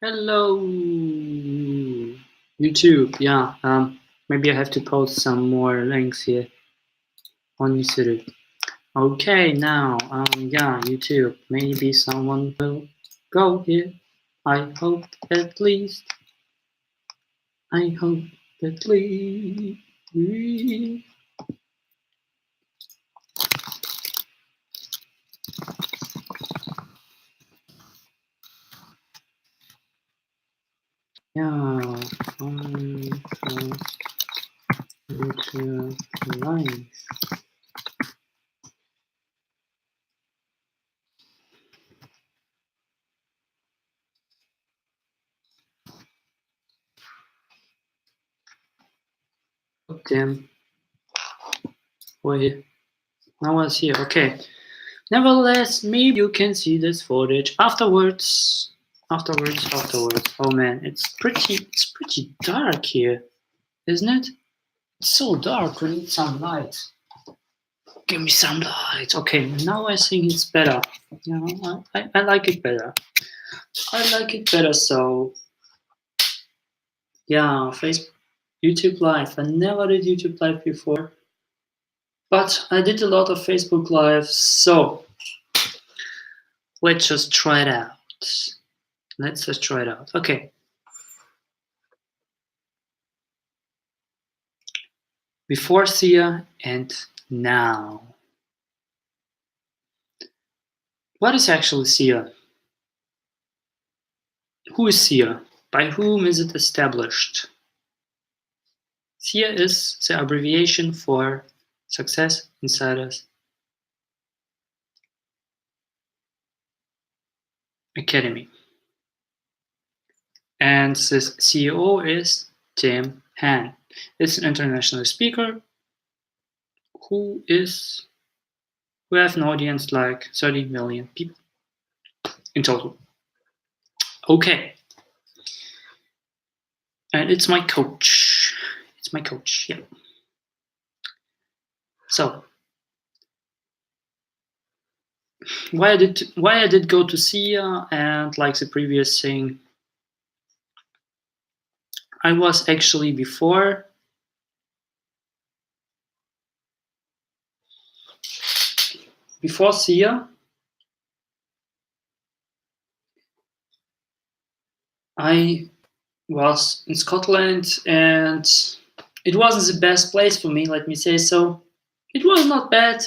Hello, YouTube. Yeah, maybe I have to post some more links here on YouTube. Okay, now, yeah, YouTube. Maybe someone will go here. I hope at least. I hope at least. Yeah, YouTube live. Damn. Wait. Now I see. Okay. Nevertheless, maybe you can see this footage afterwards. Afterwards. Oh man, it's pretty dark here, isn't it? It's so dark. We need some light. Give me some light. Okay, now I think it's better. You know, I like it better. I like it better. So yeah, Facebook, YouTube Live. I never did YouTube Live before, but I did a lot of Facebook Live. So let's just try it out. Let's just try it out. Okay. Before Sia and now. What is actually Sia? Who is Sia? By whom is it established? Sia is the abbreviation for Success Insiders Academy. And this CEO is Tim Han. It's an international speaker who have an audience like 30 million people in total. Okay. And it's my coach. It's my coach, yeah. So why I did go to Sia, and like the previous thing, I was actually before Sia, I was in Scotland, and it wasn't the best place for me, let me say so. It was not bad.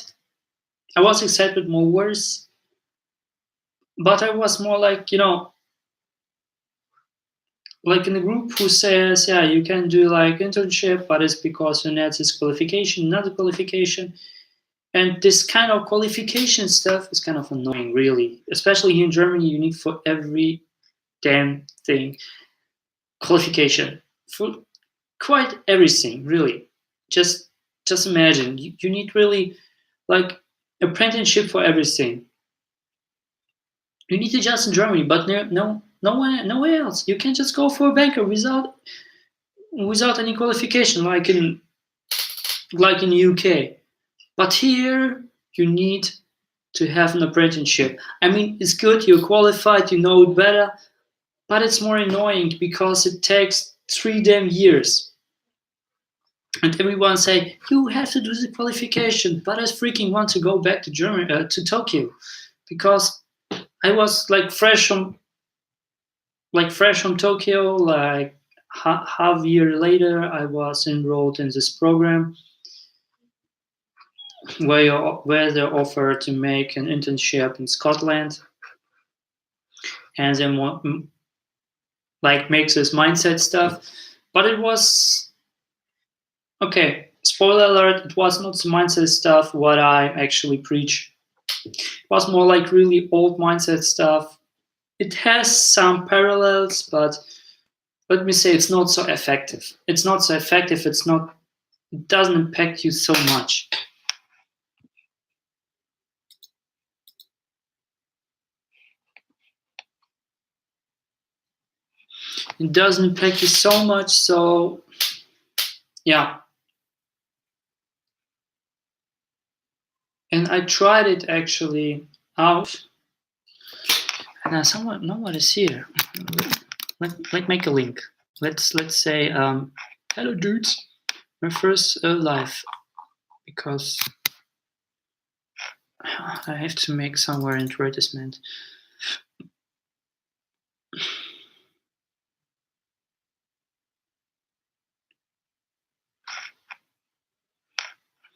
I was excited more worse, but I was more like, like in a group who says, yeah, you can do like internship, but it's because you need this qualification, another qualification. And this kind of qualification stuff is kind of annoying, really. Especially here in Germany, you need for every damn thing qualification for quite everything, really. Just imagine, you need really like apprenticeship for everything. You need it just in Germany, but nowhere else. You can just go for a banker without any qualification, like in UK. But here you need to have an apprenticeship. I mean, it's good, you're qualified, you know it better, but it's more annoying because it takes 3 damn years. And everyone say, you have to do the qualification, but I freaking want to go back to Germany, to Tokyo, because I was like fresh from Tokyo, like half year later, I was enrolled in this program where they offer to make an internship in Scotland, and then like makes this mindset stuff. But it was okay. Spoiler alert: it was not the mindset stuff what I actually preach. It was more like really old mindset stuff. It has some parallels, but let me say it's not so effective. It's not so effective. It doesn't impact you so much. It doesn't impact you so much. So yeah. And I tried it actually out. And someone, no one is here. Let's make a link. Let's say hello dudes, my first live, because I have to make somewhere an advertisement.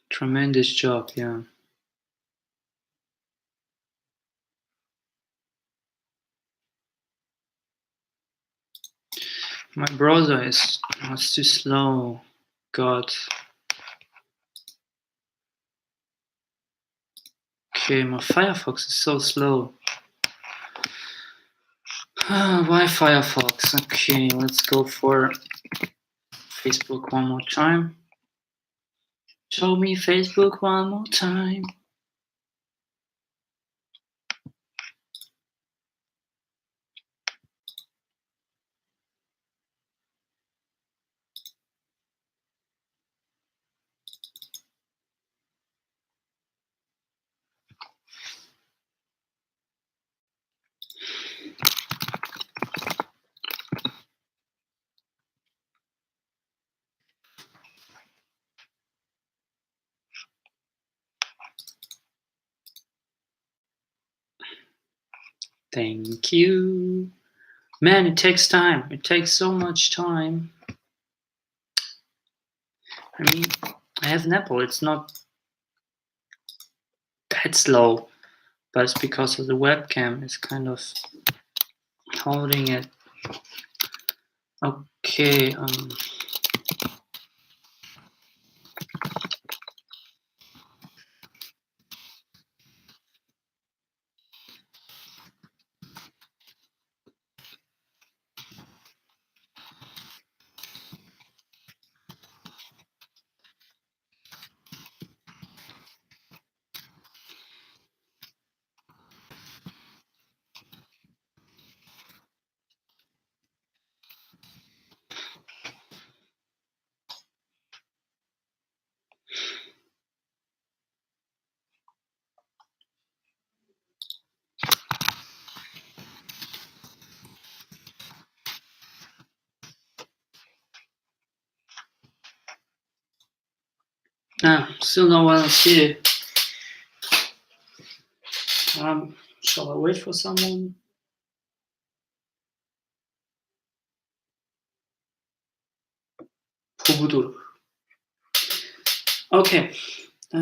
Tremendous job, yeah. My browser is too slow. God. Okay, my Firefox is so slow. Why Firefox? Okay, let's go for Facebook one more time. Show me Facebook one more time. Thank you. Man, it takes time. It takes so much time. I mean, I have an Apple. It's not that slow, but it's because of the webcam. It's kind of holding it. Okay. Still no one else here. Shall I wait for someone? Okay. Yeah,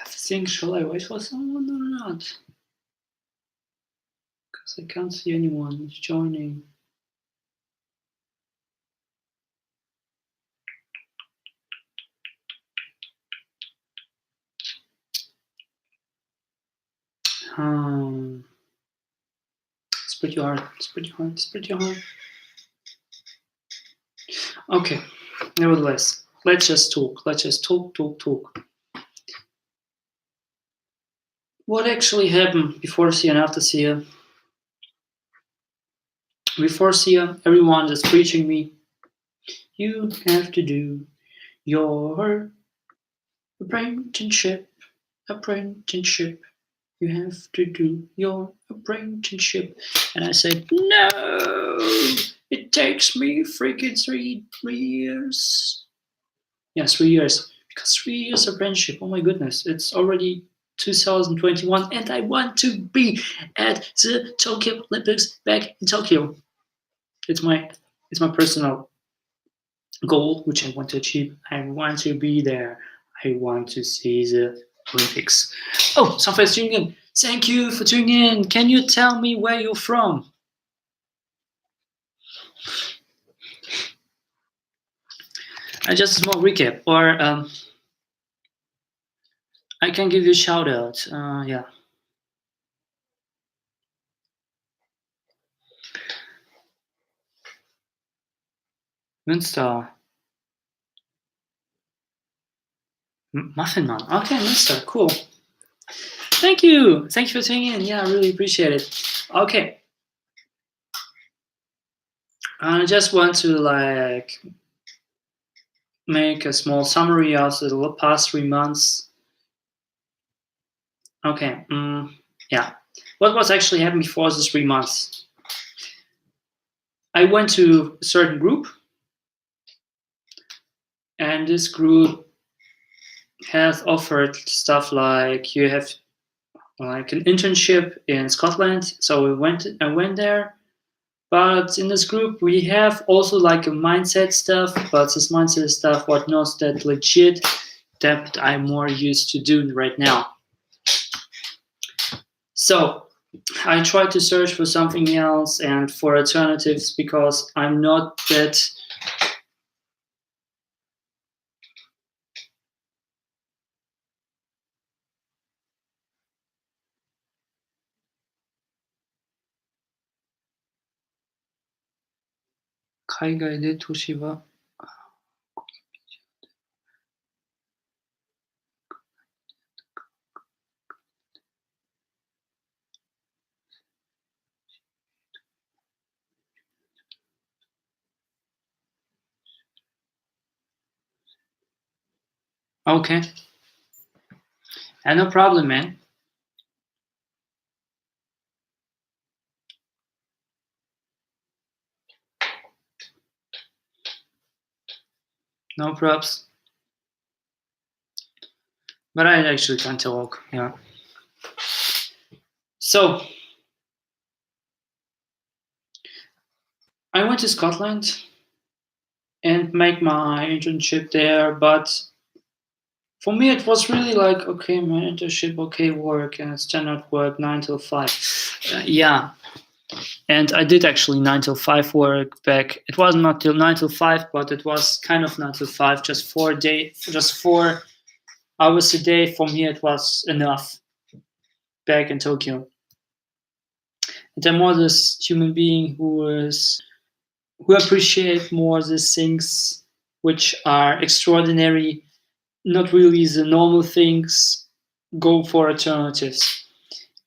I think, shall I wait for someone or not? Because I can't see anyone joining. It's pretty hard. It's pretty hard. It's pretty hard. Okay. Nevertheless, let's just talk. Let's just talk. What actually happened before SIA and after SIA? Before SIA, everyone is preaching me, you have to do your apprenticeship. You have to do your apprenticeship. And I said, no, it takes me freaking 3 years. Yeah, 3 years. Because 3 years apprenticeship, oh my goodness, it's already 2021 and I want to be at the Tokyo Olympics back in Tokyo. It's my personal goal, which I want to achieve. I want to be there. I want to see the Olympics. Oh, somebody's tuning in. Thank you for tuning in. Can you tell me where you're from? Just a small recap, or I can give you a shout out. Yeah. Münster. Muffin Man. Okay, Münster. Cool. Thank you. Thank you for tuning in. Yeah, I really appreciate it. Okay. I just want to make a small summary of the past 3 months. Okay. Yeah. What was actually happening before the 3 months? I went to a certain group, and this group has offered stuff like you have like an internship in Scotland. So I went there. But in this group, we have also like a mindset stuff, but this mindset stuff was not that legit that I'm more used to doing right now. So I try to search for something else and for alternatives because I'm not that. Okay. And no problem, man. No props. But I actually can't talk. Yeah. So I went to Scotland and make my internship there, but for me it was really like, okay, my internship, okay, work and standard work 9 till 5. Yeah. And I did actually 9 till 5 work back. It was not till 9 till 5, but it was kind of 9 till 5, just 4 hours a day. For me, it was enough back in Tokyo. And I'm more this human being who appreciate more these things which are extraordinary, not really the normal things. Go for alternatives.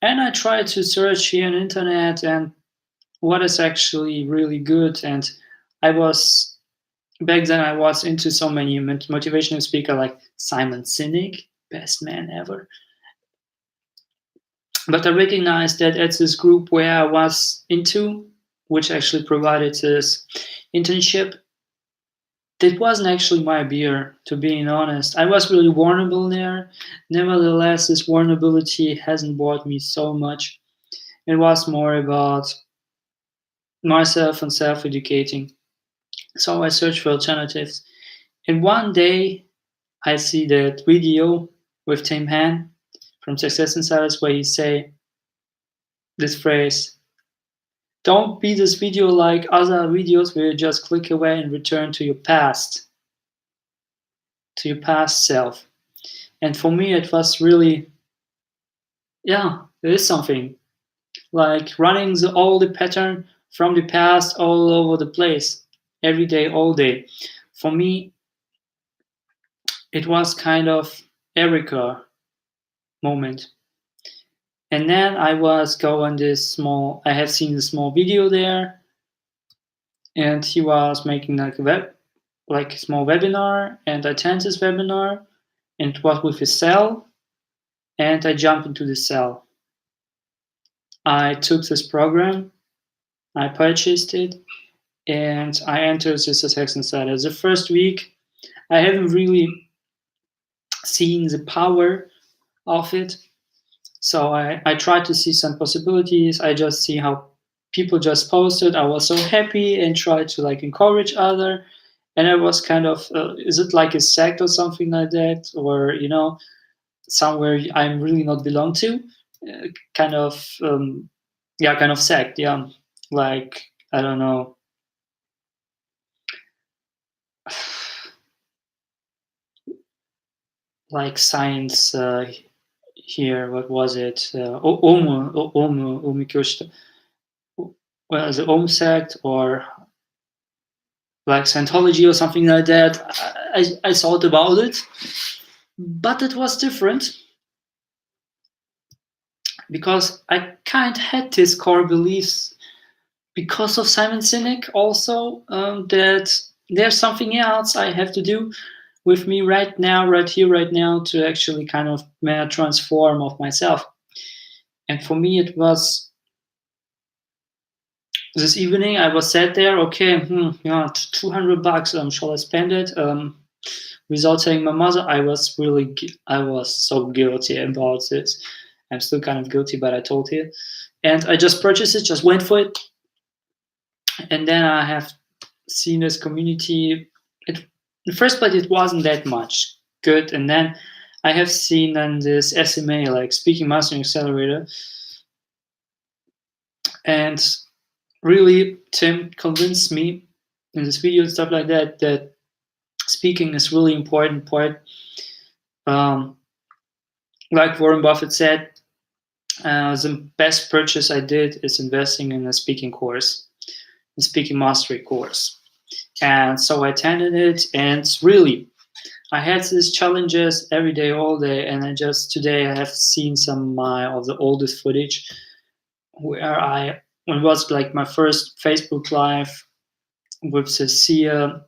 And I try to search here on internet and what is actually really good. And I was back then I was into so many motivational speaker like Simon Sinek, best man ever. But I recognized that at this group where I was into, which actually provided this internship, that wasn't actually my beer, to being honest. I was really vulnerable there. Nevertheless, this vulnerability hasn't brought me so much. It was more about myself and self-educating. So I searched for alternatives. And one day I see that video with Tim Han from Success Insiders where he say this phrase, don't be this video like other videos where you just click away and return to your past self. And for me, it was really, yeah, there is something like running all the pattern from the past all over the place, every day, all day. For me, it was kind of Erica moment. And then I was going I have seen a small video there, and he was making like a small webinar, and I attended this webinar, and it was with a cell, and I jumped into the cell. I took this program, I purchased it, and I entered the Success Insider. The first week, I haven't really seen the power of it. So I tried to see some possibilities. I just see how people just posted. I was so happy and tried to like encourage other. And I was kind of, is it like a sect or something like that? Or, somewhere I'm really not belong to? Kind of, kind of sect. Yeah. Like, I don't know. Like science here, what was it? Omikyoshita. Well, the Om sect or like Scientology or something like that. I thought about it, but it was different because I kind of had these core beliefs because of Simon Sinek also, that there's something else I have to do, with me right now, right here, right now, to actually kind of transform of myself. And for me, it was this evening. I was sat there, okay, yeah, $200. Shall I spend it? Without telling my mother, I was so guilty about this. I'm still kind of guilty, but I told her, and I just purchased it, just went for it, and then I have seen this community. In the first place, it wasn't that much good, and then I have seen on this SMA, like Speaking Mastering Accelerator, and really Tim convinced me in this video and stuff like that that speaking is really important part. Like Warren Buffett said, the best purchase I did is investing in a speaking course, a speaking mastery course. And so I attended it, and really, I had these challenges every day, all day, and today I have seen some of the oldest footage where when it was like my first Facebook Live with Cecilia,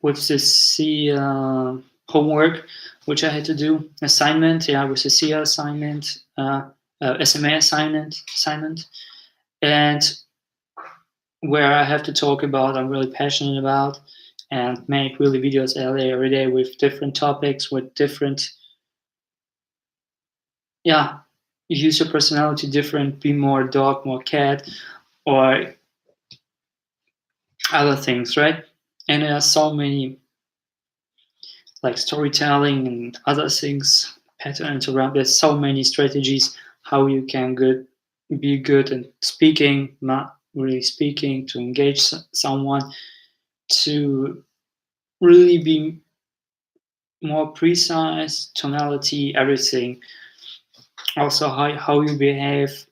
with Cecilia homework, which I had to do, assignment, with Cecilia assignment, SMA assignment, and where I have to talk about, I'm really passionate about, and make really videos every day with different topics, with different, use your personality different, be more dog, more cat, or other things, right? And there are so many, like storytelling and other things, patterns around. There's so many strategies how you can be good at speaking, not really speaking, to engage someone, to really be more precise, tonality, everything. Also, how you behave,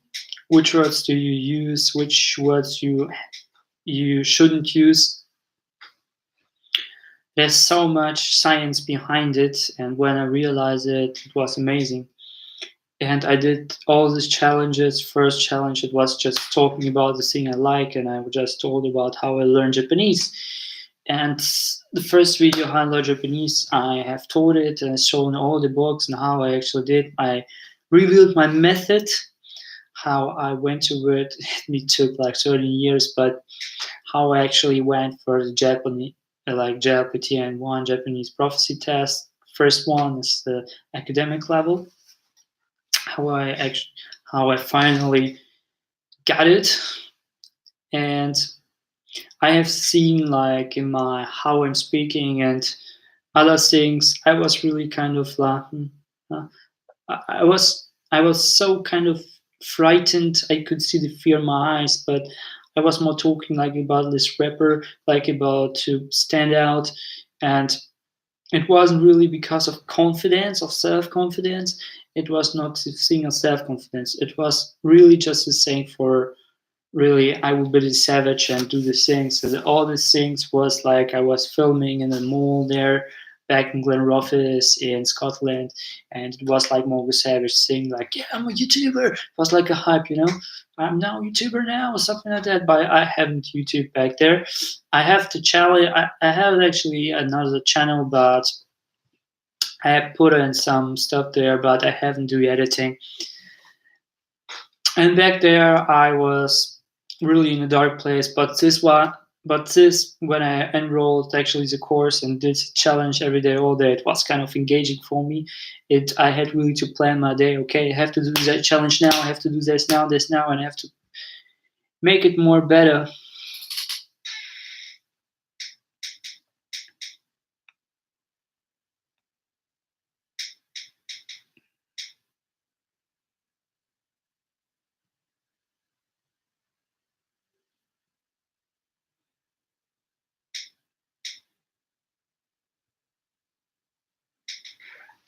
which words do you use, which words you shouldn't use. There's so much science behind it, and when I realized it, it was amazing. And I did all these challenges. First challenge, it was just talking about the thing I like, and I just told about how I learned Japanese. And the first video, how I learned Japanese, I have taught it and shown all the books and how I actually did. I revealed my method, how I went to it. It took like 13 years, but how I actually went for the Japanese, like JLPTN1 Japanese proficiency test. First one is the academic level. How I finally got it, and I have seen, like, in my how I'm speaking and other things, I was really kind of like, I was so kind of frightened. I could see the fear in my eyes, but I was more talking like about this rapper, like about to stand out, and it wasn't really because of confidence, of self-confidence. It was not the thing of self-confidence. It was really just the same for, really, I would be the savage and do the things. So all these things was like I was filming in a mall there back in Glenrothes in Scotland, and it was like more of a savage thing, like, yeah, I'm a YouTuber. It was like a hype, I'm now a YouTuber now, or something like that. But I haven't YouTube back there. I have to challenge. I have actually another channel, but I have put in some stuff there, but I haven't do editing. And back there, I was really in a dark place. But when I enrolled actually the course and did challenge every day, all day, it was kind of engaging for me. I had really to plan my day. Okay, I have to do that challenge now. I have to do this now, and I have to make it more better.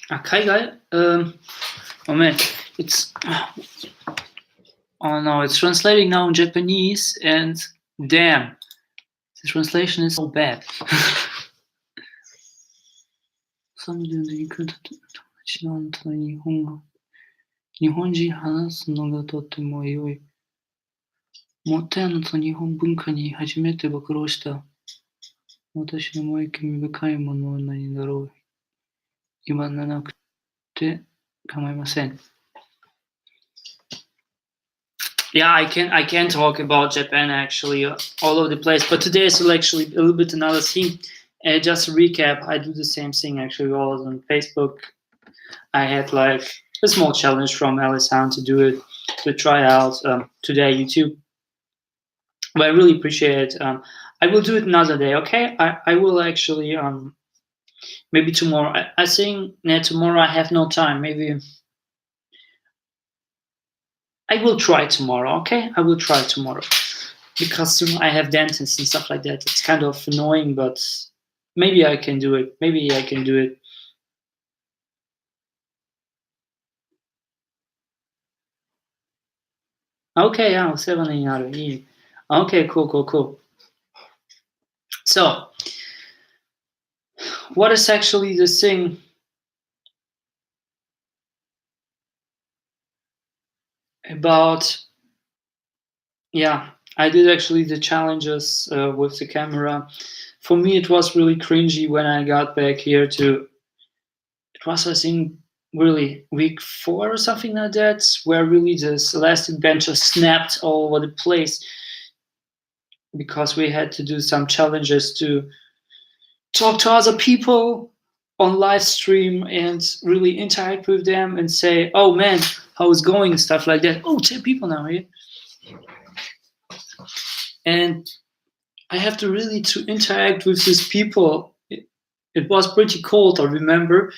Kaigai? Oh man, it's oh no, it's translating now in Japanese, and damn, the translation is so bad. 日本人話すのがとても良い。もったいなと日本文化に初めて暴露した私のもう一興味深いものは何だろう。言わなくて構いません。Yeah, I can talk about Japan actually all over the place, but today is actually a little bit another theme. And just to recap, I do the same thing actually all on Facebook. I had like a small challenge from Alice Hound to do it, to try out today YouTube. But I really appreciate it. I will do it another day, okay? I will actually maybe tomorrow. I think tomorrow I have no time. Maybe I will try tomorrow, okay? I will try tomorrow. Because soon I have dentists and stuff like that. It's kind of annoying, but maybe I can do it. Maybe I can do it. Okay, yeah, 7になる。いい。Okay, cool. So, what is actually the thing about? Yeah, I did actually the challenges with the camera. For me, it was really cringy when I got back here to. It was, I think, really week 4 or something like that, where really this elastic band just snapped all over the place because we had to do some challenges to talk to other people on live stream and really interact with them and say, oh man, how it's going and stuff like that. Oh, 10 people now here. And I have to really to interact with these people. It was pretty cold, I remember,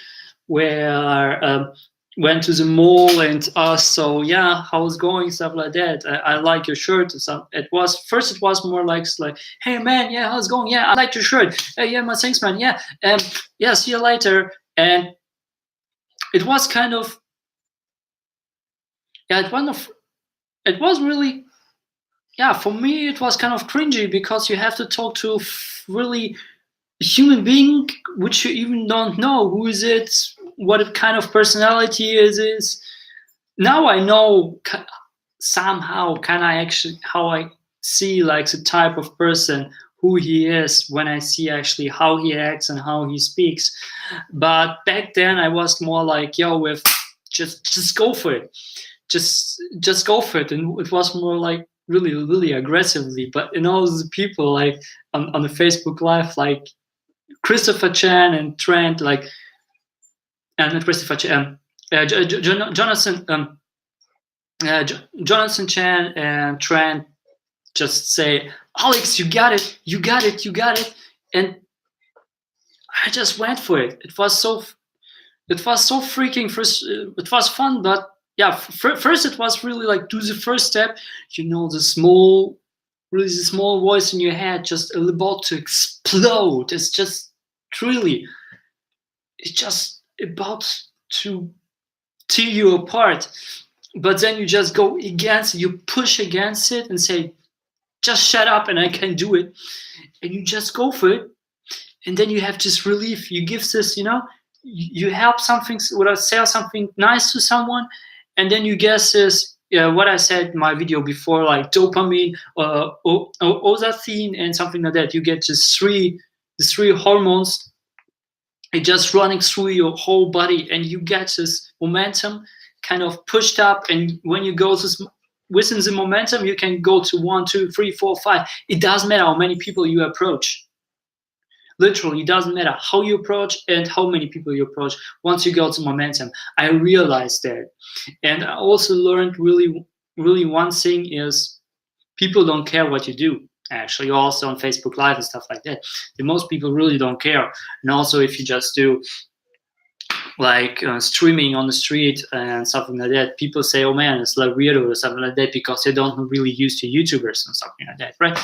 where went to the mall and asked, so yeah, how's it going, stuff like that. I like your shirt and stuff. It was more like, hey man, yeah, how's it going? Yeah, I like your shirt. Yeah, my thanks, man. Yeah, yeah, see you later. And it was kind of, yeah, it was really, yeah, for me it was kind of cringy because you have to talk to really human being which you even don't know who is it, what kind of personality is this. Now I know somehow can I actually how I see like the type of person who he is when I see actually how he acts and how he speaks. But back then I was more like, yo, with just go for it, just go for it. And it was more like really aggressively. But you know, the people like on the Facebook live, like Christopher Chan and Trent, like, and not Christopher Chan, Jonathan Chan and Trent just say, Alex, you got it, and I just went for it. It was so freaking first. It was fun, but yeah, first it was really like do the first step, you know, the small voice in your head just about to explode. It's just really, it's just about to tear you apart. But then you just go against it, you push against it and say, just shut up and I can do it. And you just go for it. And then you have this relief. You give this, you know, you help something, or say something nice to someone, and then you get this, what I said in my video before, like dopamine, oxytocin, and something like that. You get these three hormones. It just running through your whole body, and you get this momentum kind of pushed up. And when you go to within the momentum, you can go to 1, 2, 3, 4, 5. It doesn't matter how many people you approach. Literally, it doesn't matter how you approach and how many people you approach. Once you go to momentum, I realized that. And I also learned really one thing is people don't care what you do. Actually, also on Facebook Live and stuff like that, most people really don't care. And also, if you just do like streaming on the street and something like that, people say, oh man, it's like weirdo or something like that, because they don't really used to YouTubers and something like that, right?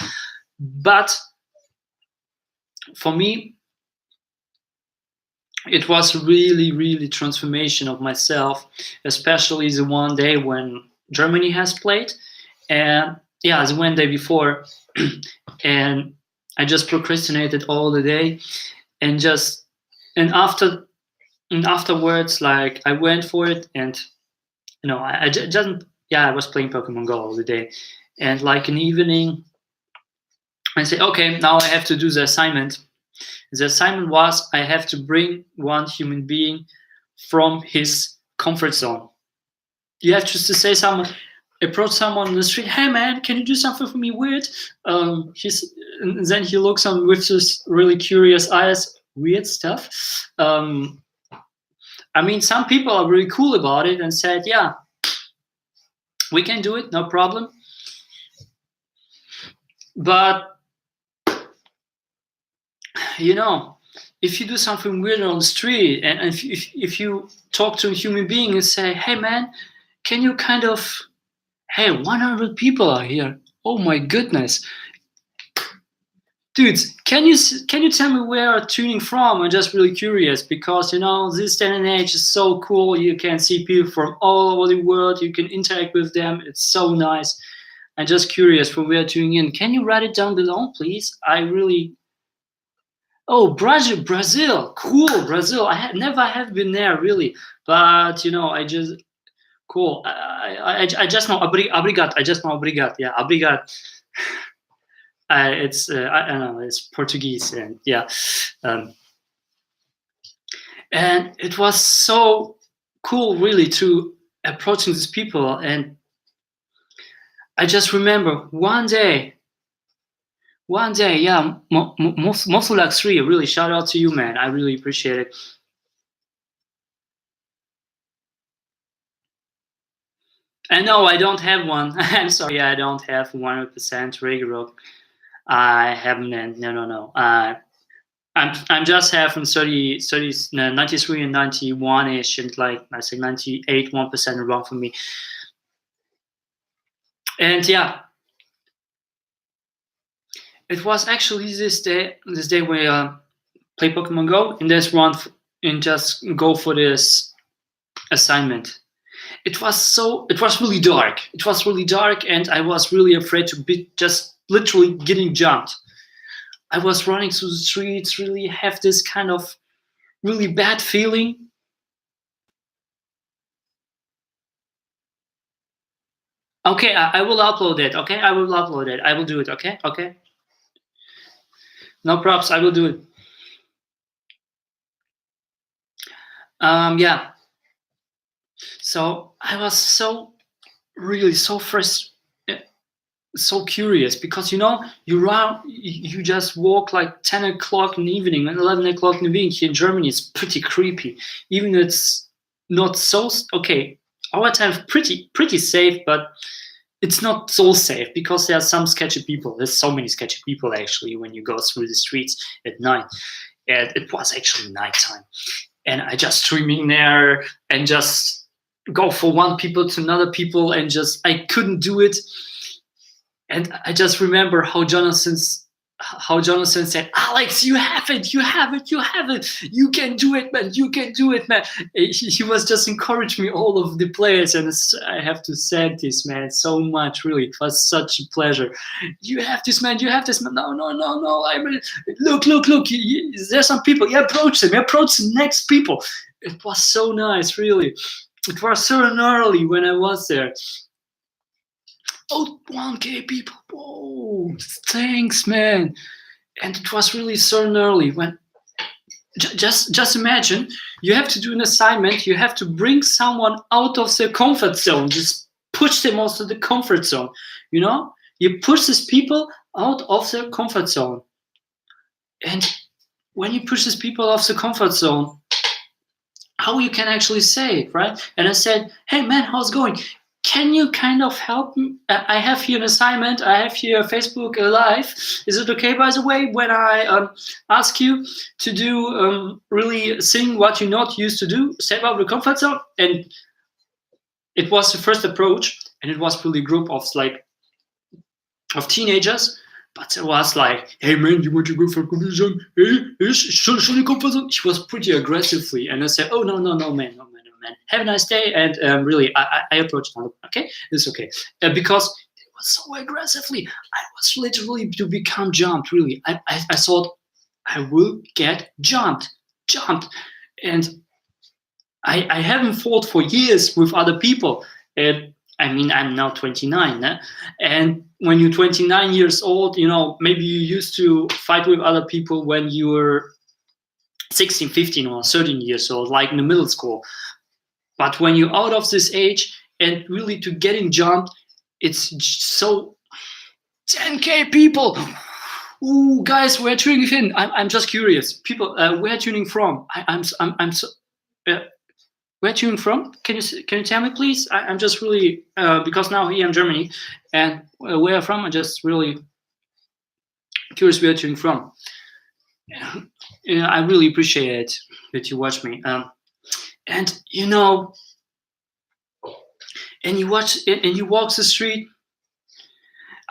But for me, it was really transformation of myself, especially the one day when Germany has played. And yeah, the one day before, and I just procrastinated all the day, and afterwards, like I went for it, and you know, I was playing Pokemon Go all the day, And like in the evening, I say, okay, now I have to do the assignment. The assignment was I have to bring one human being from his comfort zone. You have just to say approach someone on the street. Hey man, can you do something for me weird? And then he looks on with just really curious eyes, weird stuff. I mean, some people are really cool about it and said, yeah, we can do it, no problem. But you know, if you do something weird on the street, and if you talk to a human being and say, hey man, can you kind of, hey, 100 people are here. Oh my goodness. Dudes, can you tell me where you're tuning from? I'm just really curious because, this day and age is so cool. You can see people from all over the world. You can interact with them. It's so nice. I'm just curious from where you're tuning in. Can you write it down below, please? Oh, Brazil. Cool, Brazil. I never have been there, really. But, I just... Cool. I just know obrigado. I just know obrigado. Yeah, obrigado. I don't know. It's Portuguese, and yeah. And it was so cool, really, to approaching these people. And I just remember one day, yeah, Mofulak 3. Really, shout out to you, man. I really appreciate it. And no, I don't have one. I'm sorry, I don't have 100% regular. I haven't. No. I'm just having 93 and 91ish, and like I say 98, 1% around for me. And yeah, it was actually this day where I play Pokemon Go and just go for this assignment. It was really dark. It was really dark, and I was really afraid to be just literally getting jumped. I was running through the streets, really have this kind of really bad feeling. Okay, I will upload it. Okay, I will upload it. I will do it. Okay. No props. I will do it. Yeah. So I was really so curious because you just walk like 10 o'clock in the evening and 11 o'clock in the evening here in Germany. It's pretty creepy. Even it's not so okay. Our time is pretty safe, but it's not so safe because there are some sketchy people. There's so many sketchy people actually when you go through the streets at night. And it was actually nighttime, and I just streaming there and just go from one people to another people, and just I couldn't do it. And I just remember how Jonathan said, Alex, you have it, you can do it, man. He was just encouraging me, all of the players, and I have to say this, man, so much, really. It was such a pleasure. You have this, man. No, look, there's some people. You approach the next people. It was so nice, really. It was so early when I was there. Oh, 1K people. Whoa, thanks, man. And it was really so early when just imagine you have to do an assignment, you have to bring someone out of their comfort zone, just push them also the comfort zone. You push these people out of their comfort zone. And when you push these people off the comfort zone, how you can actually say it, right? And I said, hey man, how's it going? Can you kind of help me? I have here an assignment. I have here Facebook Live. Is it okay, by the way, when I ask you to do really sing what you're not used to do, step out of the comfort zone? And it was the first approach, and it was really a group of teenagers. But it was like, hey man, you want to go for comfort zone? Hey, should comfort zone? She was pretty aggressively, and I said, oh no, man. Have a nice day, and really, I approached them. Okay, it's okay, because it was so aggressively. I was literally to become jumped. Really, I thought I will get jumped, and I haven't fought for years with other people, and I mean, I'm now 29, and when you're 29 years old, maybe you used to fight with other people when you were 16, 15, or 13 years old, like in the middle school. But when you're out of this age and really to getting jumped, it's so 10K people. Ooh, guys, where tuning in? I'm just curious. People, where tuning from? I'm so. Where tuning from? Can you tell me, please? I'm just really because now here in Germany, and where I'm from, I'm just really curious where tuning from. I really appreciate that you watch me. And and you watch and you walk the street.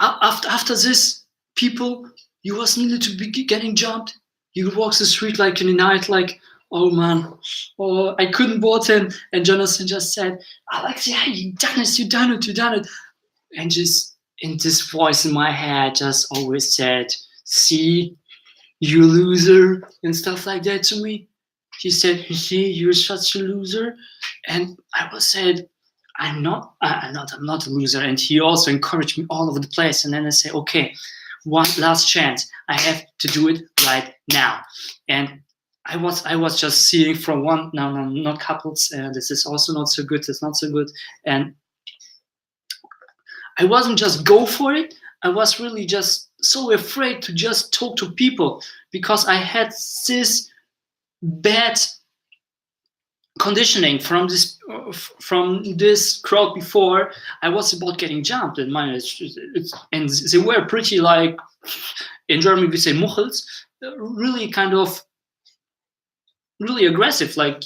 After this, people, you was needed to be getting jumped. You walk the street like in the night, like, oh man, oh, I couldn't board him. And Jonathan just said, Alex, yeah, you done it. And just in this voice in my head just always said, see, you loser, and stuff like that to me. He said, see, you're such a loser. And I was said, I'm not a loser. And he also encouraged me all over the place. And then I say, okay, one last chance. I have to do it right now. And I was just seeing from one, no, not couples. This is also not so good. It's not so good. And I wasn't just go for it. I was really just so afraid to just talk to people because I had this bad conditioning from this crowd before. I was about getting jumped, and and they were pretty, like in German we say Muchels, really kind of really aggressive, like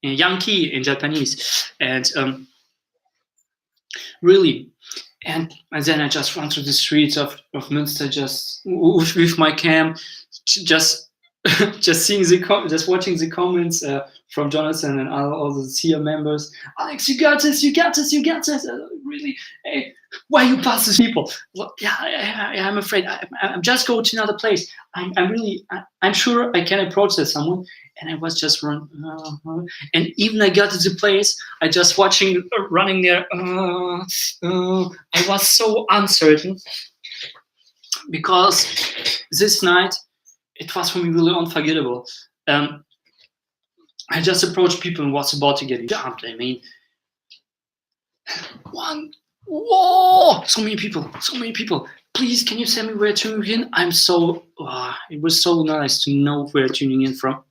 Yankee in Japanese, and really. And then I just run through the streets of Münster, just with my cam, just seeing just watching the comments from Jonathan and all the SIA members. Alex, you got this. Really, hey, why you pass these people? Well, yeah, I'm afraid. I'm just going to another place. I'm sure I can approach someone. And I was just running, and even I got to the place, I just running there. I was so uncertain because this night it was for me really unforgettable. I just approached people and was about to get jumped. I mean, so many people. Please, can you tell me where to tune in? It was so nice to know where tuning in from.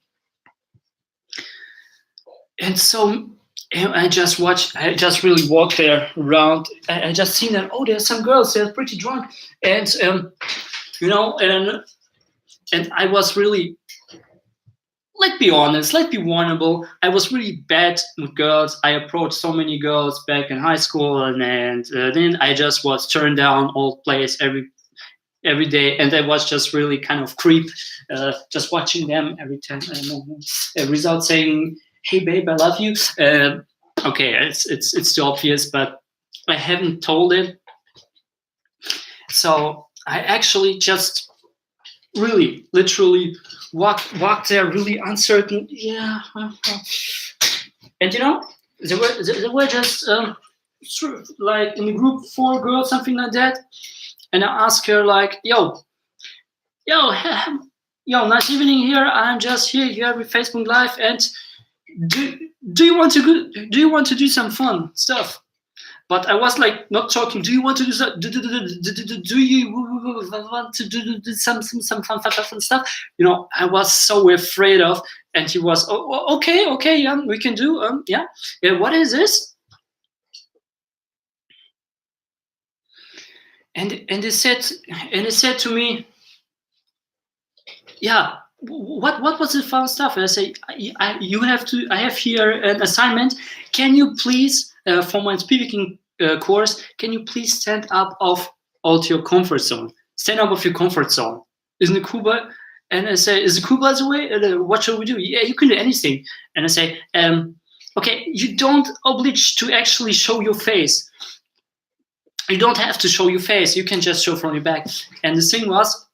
And so I just really walked there around. I just seen that, oh, there's some girls, they're pretty drunk. And, and I was really, let's be honest, let's be vulnerable. I was really bad with girls. I approached so many girls back in high school. And then I just was turned down all place every day. And I was just really kind of creep, just watching them every time. Without saying, hey babe, I love you. Okay, it's too obvious, but I haven't told it. So I actually just really, literally walked there, really uncertain. Yeah, and there were just like in a group 4 girls, something like that. And I asked her like, yo, nice evening here. I'm just here with Facebook Live, and do you want to do some fun stuff? But I was like not talking. Do you want to do that? Do you want to do some fun stuff? I was so afraid of. And he was, okay, yeah, we can do. Yeah. What is this? And he said to me, yeah. What was the fun stuff? And I say, I have here an assignment. Can you please, for my speaking course, can you please stand up of your comfort zone? Stand up of your comfort zone. Isn't it cool? And I say, is it cool, by the way? What shall we do? Yeah, you can do anything. And I say, okay, you don't oblige to actually show your face. You don't have to show your face. You can just show from your back. And the thing was,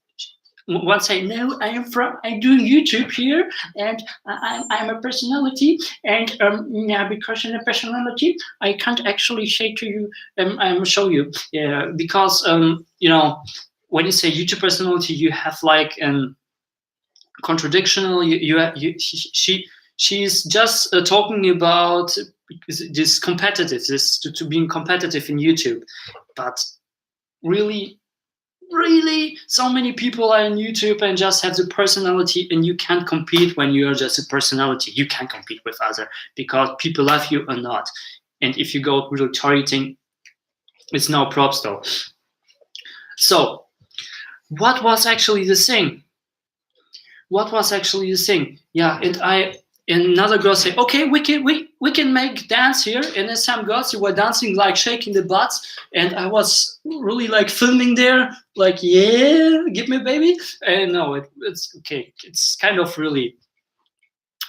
one say, no, I'm doing YouTube here, and I'm a personality, and yeah, because I'm a personality, I can't actually say to you, show you, yeah, because when you say YouTube personality, you have like contradictional. She's just talking about this competitive, this to being competitive in YouTube, but really so many people are on YouTube and just have the personality, and you can't compete when you're just a personality. You can't compete with other because people love you or not. And if you go really targeting, it's no props though. So what was actually the thing? Yeah, and another girl said, okay, we can make dance here. And then some girls who were dancing, like shaking the butts, and I was really like filming there, like, yeah, give me baby. And no, it's okay. It's kind of really,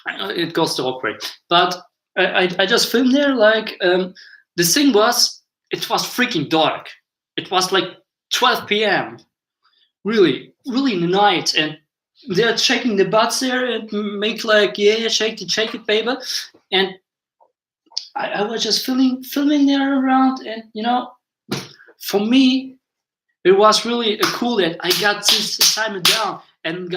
it goes to awkward. But I just filmed there, like, the thing was, it was freaking dark. It was like 12 p.m. Really in the night, and they're shaking the butts there and make like, yeah, shake it, baby. And I was just filming there around, and for me, it was really cool that I got this assignment down and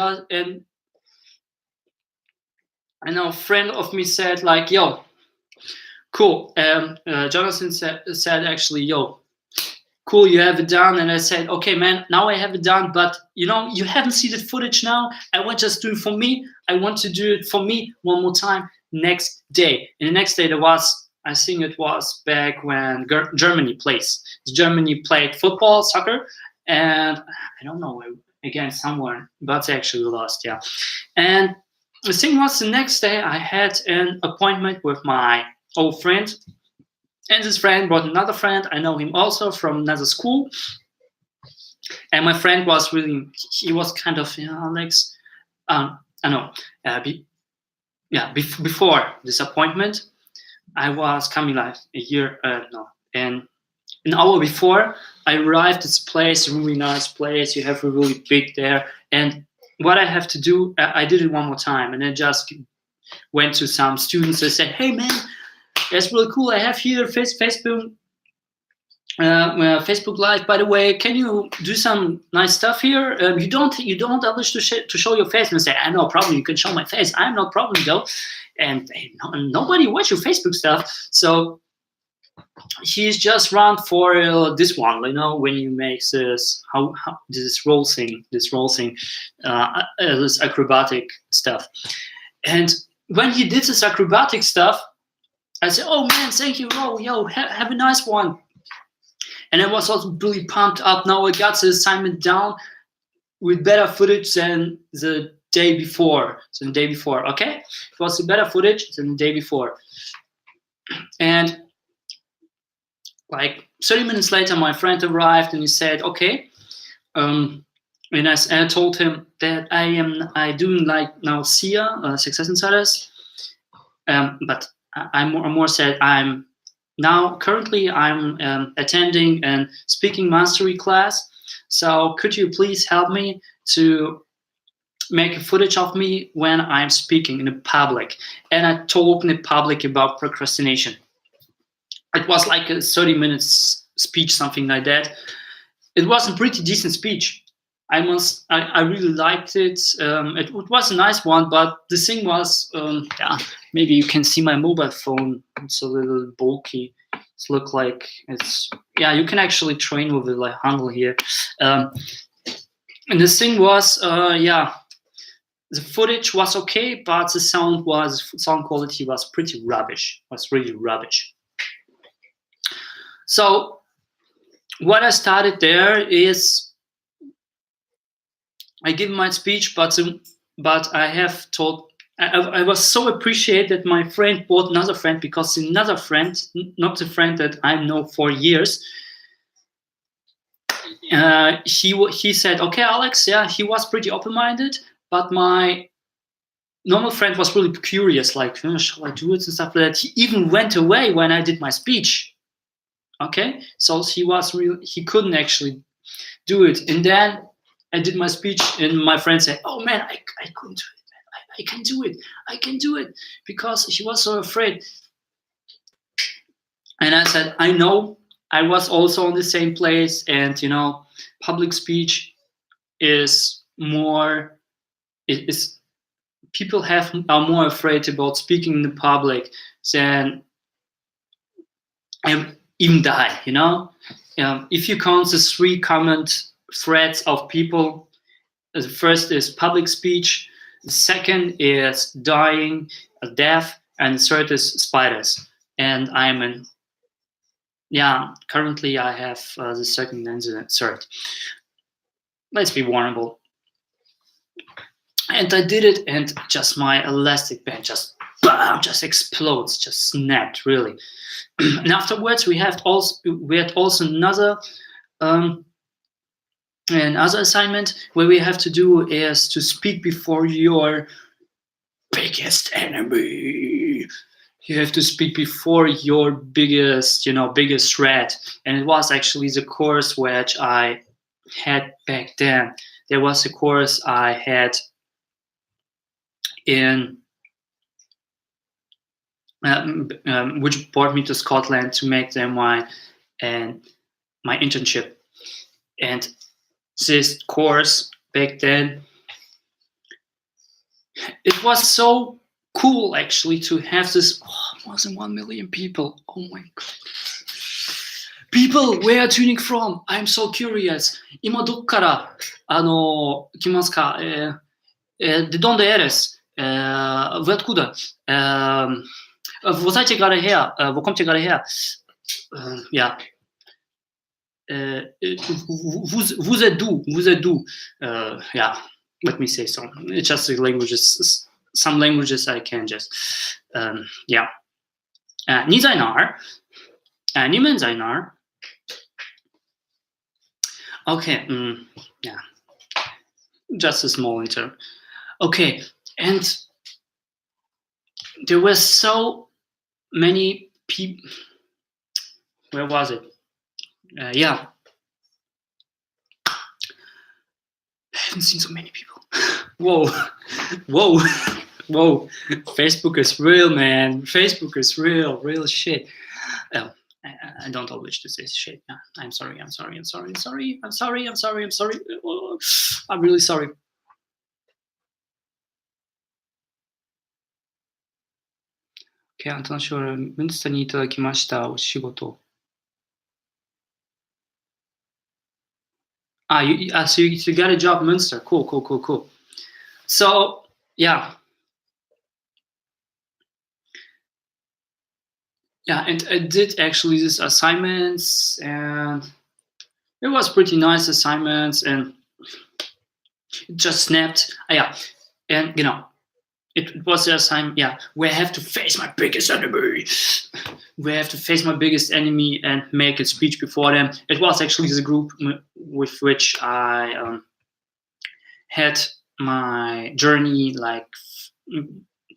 I know a friend of me said like, yo, cool. Jonathan said actually, yo, cool, you have it done. And I said, okay, man, now I have it done, but you haven't seen the footage now. I want just do it for me. I want to do it for me one more time next day. And the next day I think it was back when Germany plays. Germany played football, soccer, and I don't know, again, somewhere, but they actually lost, yeah. And the thing was, the next day I had an appointment with my old friend, and this friend brought another friend. I know him also from another school. And my friend was he was kind of, Alex, I know, before this appointment, I was coming like and an hour before I arrived at this place, really nice place. You have a really big there. And what I have to do, I did it one more time. And I just went to some students and said, hey, man, that's really cool. I have here Facebook Live. By the way, can you do some nice stuff here? You don't publish to show your face. And I say, I no problem. You can show my face. I'm no problem though. And nobody watch your Facebook stuff. So he's just run for this one. When you make this this role thing, this acrobatic stuff. And when he did this acrobatic stuff, I said, oh man, thank you. Oh, yo, have a nice one. And I was also really pumped up. Now I got the assignment down with better footage than the day before. Okay? It was better footage than the day before. And like 30 minutes later, my friend arrived and he said, okay. And I told him that I doing like now SIA, Success Insiders. But I more said currently I'm attending a speaking mastery class. So could you please help me to make a footage of me when I'm speaking in the public? And I talk in the public about procrastination. It was like a 30 minutes speech, something like that. It was a pretty decent speech. I really liked it. It was a nice one, but the thing was, maybe you can see my mobile phone. It's a little bulky. It's look like you can actually train with it like handle here. And the thing was, the footage was okay, but the sound quality was pretty rubbish. Was really rubbish. So what I started there is, I give my speech, but I have told, I was so appreciated that my friend brought another friend, because another friend, not the friend that I know for years, he said, okay, Alex, yeah, he was pretty open-minded, but my normal friend was really curious, like, shall I do it and stuff like that. He even went away when I did my speech. Okay, so he couldn't actually do it. And then I did my speech, and my friend said, "Oh man, I couldn't do it. Man. I can do it. I can do it," because she was so afraid. And I said, "I know. I was also in the same place, and public speech is more. It is people are more afraid about speaking in the public than even die. If you count the 3 common threats of people, the first is public speech, the second is dying, death, and the third is spiders. And currently I have the second and the third. Let's be vulnerable. And I did it, and just my elastic band just explodes, just snapped, really. And afterwards, we had also another assignment where we have to do is to speak before your biggest enemy. You have to speak before your biggest threat. And it was actually the course which I had back then. There was a course I had in which brought me to Scotland to make them my internship. And this course back then, it was so cool actually to have this more than 1 million people. Oh my god. People, where are you tuning from? I'm so curious. 今どっから来ますか? ¿De dónde eres? ¿Wer kuda? Wo seid ihr gerade her? Wo kommt ihr gerade her? Ja. Vous êtes d'où? Vous êtes d'où? Yeah. Let me say so. It's just the languages. Some languages I can just. Yeah. 你在哪儿? 你们在哪儿? Okay. Yeah. Just a small intro. Okay. And there were so many people. Where was it? Yeah. I haven't seen so many people. Whoa. Facebook is real, man. Facebook is real shit. I don't always to say shit. I'm sorry. I'm really sorry. Okay, アントナショナルムンスターにいただきましたお仕事。So you got a job in Münster. Cool. So, yeah. Yeah, and I did actually these assignments, and it was pretty nice assignments, and it just snapped. Yeah, and it was the assignment, where I have to face my biggest enemy. And make a speech before them. It was actually the group with which I had my journey, like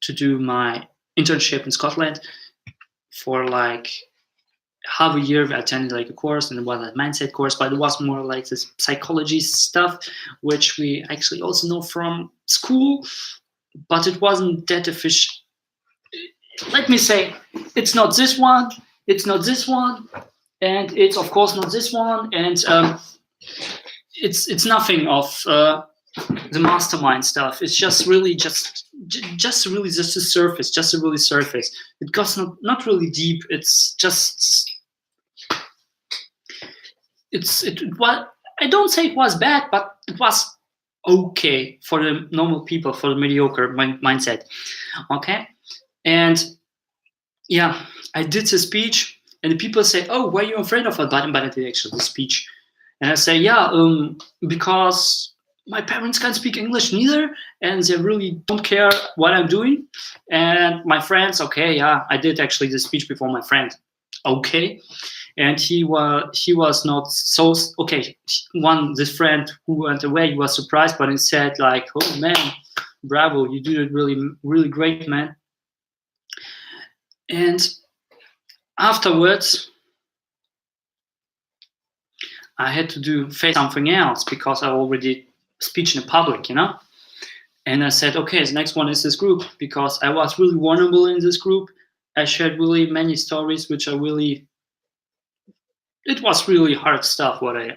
to do my internship in Scotland for like half a year. I attended like a course, and it was a mindset course, but it was more like this psychology stuff, which we actually also know from school, but it wasn't that efficient. Let me say, it's not this one, and it's of course not this one, and it's nothing of the mastermind stuff. It's just really just the surface, just really surface. It goes not really deep. It's just I don't say it was bad, but it was okay for the normal people, for the mediocre mindset. Okay. And yeah, I did the speech, and the people say, "Oh, why are you afraid of it?" But I did actually the speech, and I say, "Yeah, because my parents can't speak English neither, and they really don't care what I'm doing." And my friends, okay, yeah, I did actually the speech before my friend, okay, and he was not so okay. This friend who went away, he was surprised, but he said like, "Oh man, bravo, you did it really great, man." And afterwards, I had to face something else because I already speech in the public, you know. And I said, okay, the next one is this group, because I was really vulnerable in this group. I shared really many stories, which are really, it was really hard stuff what I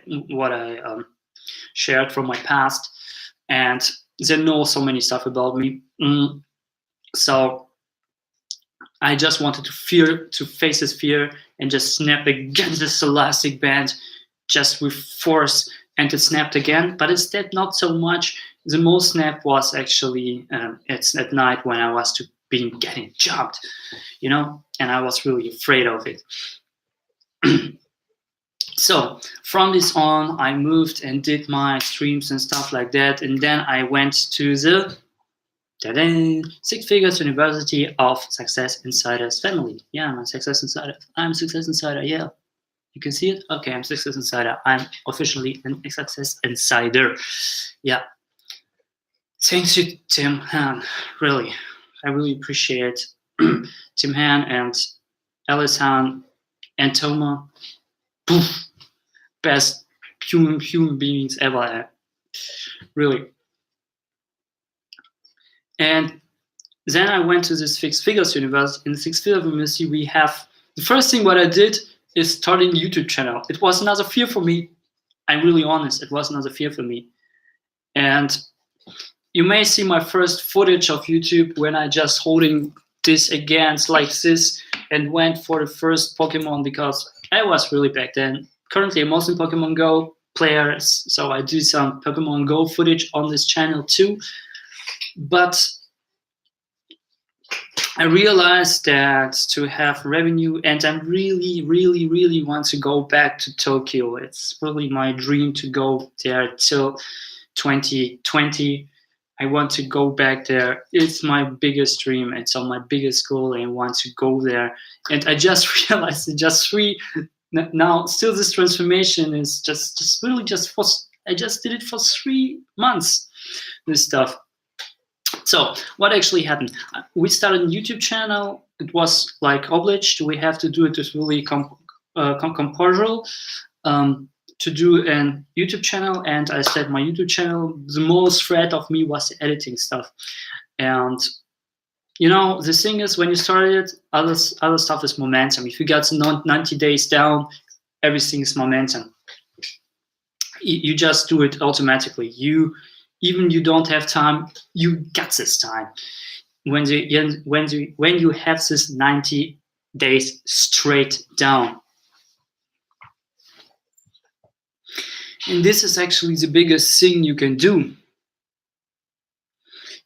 shared from my past, and they know so many stuff about me. So I just wanted to face this fear and just snap against this elastic band, just with force, and it snapped again. But instead, not so much. The most snap was actually it's at night when I was getting jumped, you know, and I was really afraid of it. So from this on, I moved and did my streams and stuff like that, and then I went to the Six Figures University of Success Insiders family. Yeah, I'm a Success Insider. I'm a Success Insider. Yeah, you can see it. Okay, I'm Success Insider. I'm officially a Success Insider. Yeah. Thanks to Tim Han. Really, I really appreciate Tim Han and Alice Han and Toma. Poof, best human beings ever. Really. And then I went to this Six Figures University. In the Six Figures University, we have the first thing what I did is starting a YouTube channel. It was another fear for me. I'm really honest. It was another fear for me. And you may see my first footage of YouTube when I just holding this against like this and went for the first Pokemon, because I was really back then. Currently, I'm also in Pokemon Go player, so I do some Pokemon Go footage on this channel too. But I realized that to have revenue, and I really want to go back to Tokyo. It's really my dream to go there till 2020. I want to go back there. It's my biggest dream. It's on my biggest goal. I want to go there. And I just realized that now still this transformation is just really for, I just did it for 3 months, this stuff. So what actually happened? We started a YouTube channel. It was like obliged. We have to do it with really compulsory to do a YouTube channel. And I said my YouTube channel, the most threat of me was the editing stuff. And you know, the thing is, when you started it, other stuff is momentum. If you got 90 days down, everything is momentum. You just do it automatically. Even you don't have time, you get this time. When you have this 90 days straight down. And this is actually the biggest thing you can do.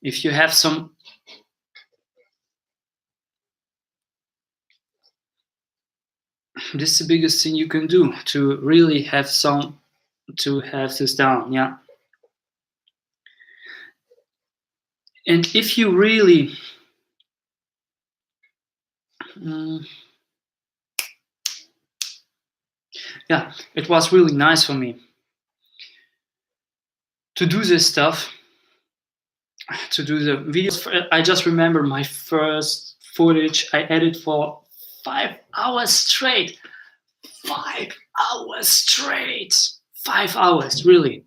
If you have some this is the biggest thing you can do to really have this down, yeah. And if you really yeah, it was really nice for me to do this stuff, to do the videos. I just remember my first footage I edited for 5 hours straight. 5 hours straight. 5 hours, really.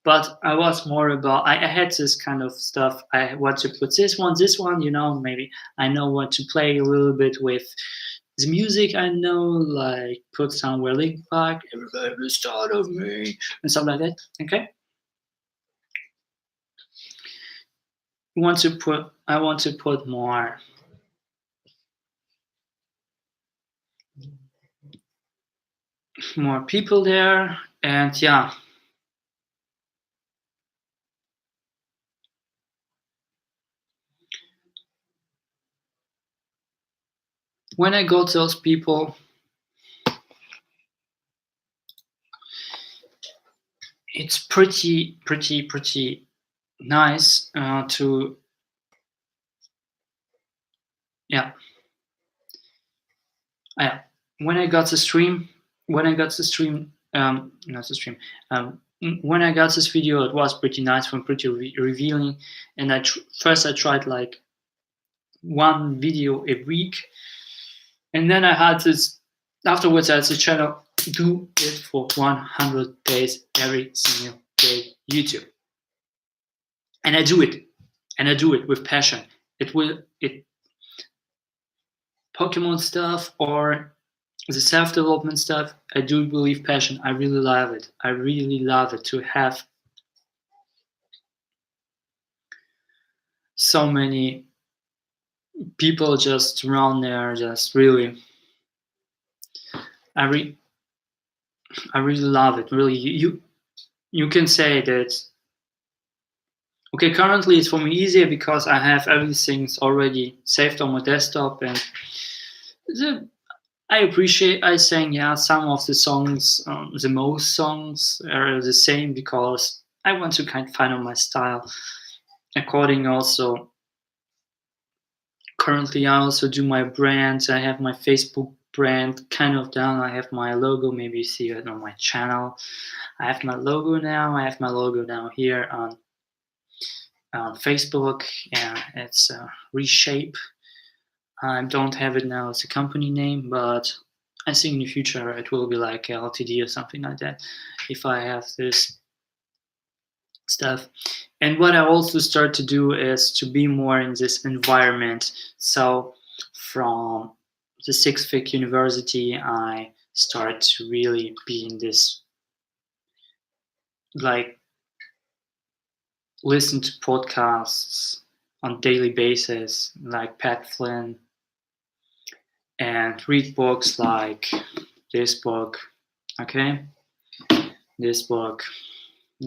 But I was more about, I had this kind of stuff. I want to put this one, you know, maybe I know what to play a little bit with the music. I know, like put somewhere Linkin Park, everybody will start of me, and stuff like that. Okay. I want to put more people there, and yeah. When I got those people, it's pretty nice to, yeah. When I got this video, it was pretty nice and pretty revealing. And first I tried like 1 video a week, and then I had this. Afterwards, I had the channel do it for 100 days every single day YouTube. and I do it with passion. It Pokemon stuff or the self-development stuff, I do believe passion. I really love it. I really love it to have so many people just around there, just really. I really love it. Really, you can say that. Okay, currently it's for me easier because I have everything already saved on my desktop, and I sang, yeah, some of the songs, the most songs are the same because I want to kind of find out my style. According also, currently I also do my brand. I have my Facebook brand kind of done. I have my logo. Maybe you see it on my channel. I have my logo now. I have my logo now here on Facebook. Yeah, it's Reshape. I don't have it now as a company name, but I think in the future it will be like LTD or something like that if I have this stuff. And what I also start to do is to be more in this environment. So from the Six Fig University, I start to really be in this, like, listen to podcasts on daily basis, like Pat Flynn, and read books like this book, okay, this book,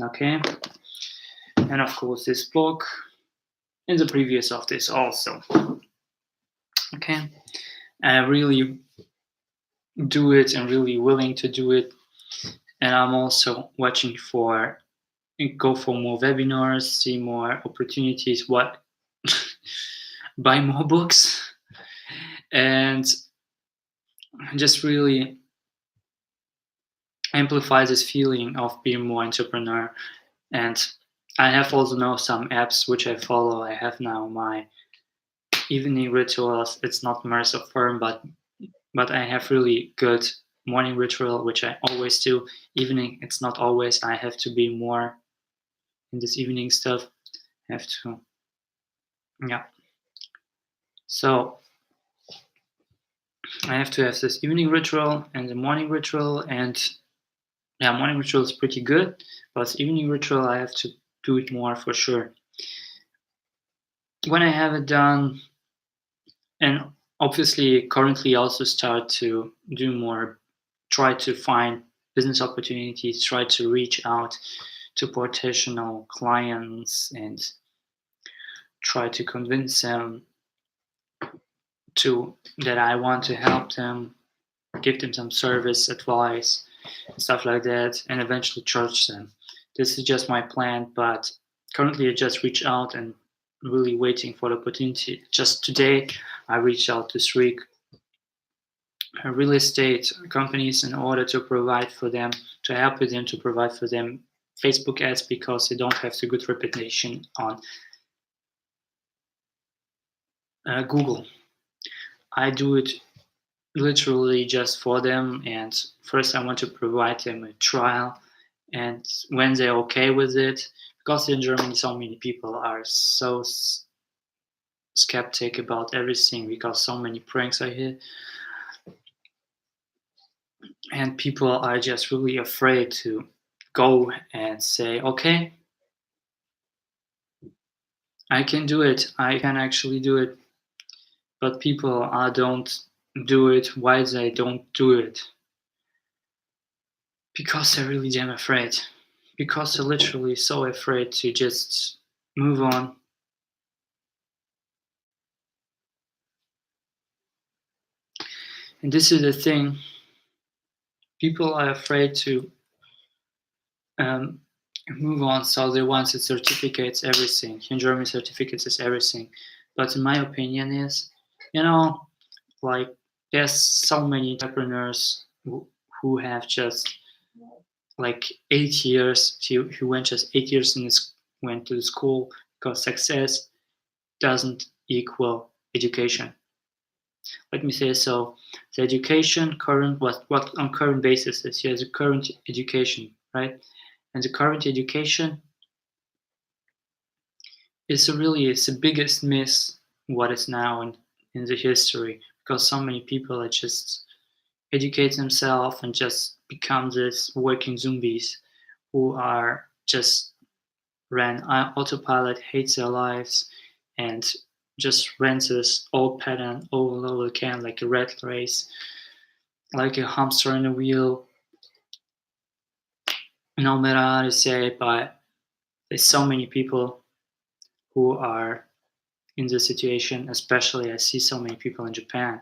okay, and of course this book, and the previous of this also, okay. I really do it and really willing to do it, and I'm also watching for go for more webinars, see more opportunities, what buy more books, and just really amplify this feeling of being more entrepreneur. And I have also now some apps which I follow. I have now my evening rituals. It's not Mercer firm, but I have really good morning ritual which I always do. Evening, it's not always. I have to be more in this evening stuff. I have to, yeah. So I have to have this evening ritual and the morning ritual, and yeah, morning ritual is pretty good, but evening ritual I have to do it more for sure. When I have it done, and obviously currently also start to do more, try to find business opportunities, try to reach out to potential clients and try to convince them to that I want to help them, give them some service, advice, stuff like that, and eventually charge them. This is just my plan, but currently I just reach out and really waiting for the opportunity. Just today, I reached out to 3 real estate companies in order to provide for them, to help with them, to provide for them Facebook ads because they don't have the good reputation on Google. I do it literally just for them, and first I want to provide them a trial, and when they're okay with it, because in Germany so many people are so skeptic about everything because so many pranks are here, and people are just really afraid to go and say, okay, I can do it, I can actually do it, but people don't do it. Why they don't do it? Because they're really damn afraid, because they're literally so afraid to just move on. And this is the thing, people are afraid to move on, so they want the certificates, everything. In Germany, certificates is everything. But in my opinion is, like, there's so many entrepreneurs who have just like 8 years, who went just 8 years went to school, because success doesn't equal education. Let me say so. The education current, what on current basis is, you have the current education, right? And the current education it's the biggest miss what is now in the history, because so many people are just educate themselves and just become this working zombies who are just ran autopilot, hates their lives, and just runs this old pattern over and over again, like a rat race, like a hamster in a wheel. No matter how to say it, but there's so many people who are in this situation. Especially, I see so many people in Japan,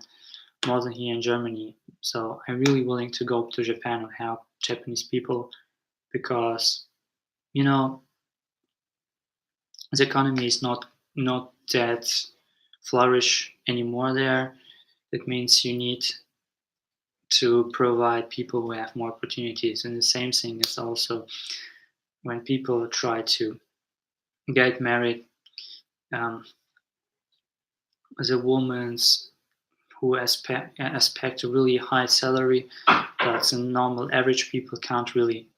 more than here in Germany. So I'm really willing to go to Japan and help Japanese people, because you know the economy is not that flourish anymore there. It means you need to provide people who have more opportunities. And the same thing is also when people try to get married, um, the women's who expect a really high salary, but the normal average people can't really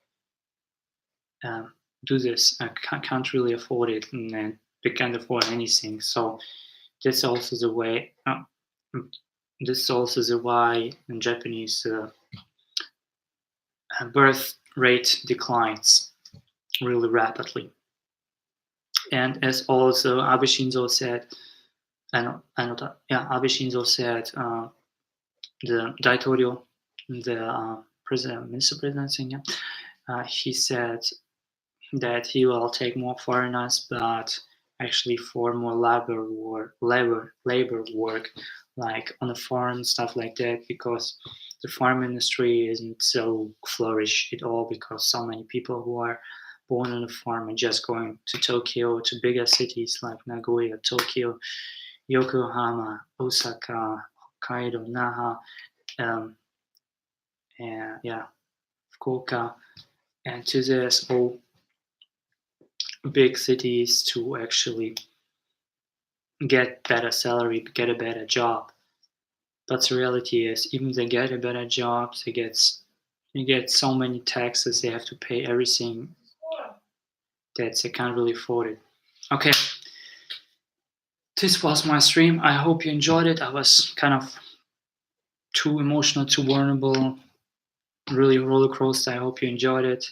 do this. Can't really afford it, and then they can't afford anything. So that's also the way. This is also the why in Japanese birth rate declines really rapidly. And as also Abe Shinzo said, Abe Shinzo said, the Daitorio, the president, minister president, yeah, he said that he will take more foreigners, but actually for more labor work, like on the farm, stuff like that, because the farm industry isn't so flourish at all, because so many people who are born on a farm are just going to Tokyo, to bigger cities like Nagoya, Tokyo, Yokohama, Osaka, Hokkaido, Naha, and yeah, Fukuoka, and to this all big cities to actually get better salary, get a better job. But the reality is, even they get a better job, they get so many taxes, they have to pay everything that they can't really afford it. Okay, this was my stream. I hope you enjoyed it. I was kind of too emotional, too vulnerable, really roller coaster. I hope you enjoyed it.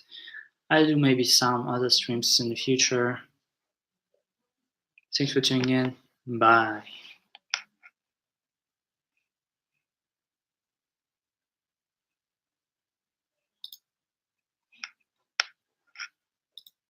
I'll do maybe some other streams in the future. Thanks for tuning in. Bye.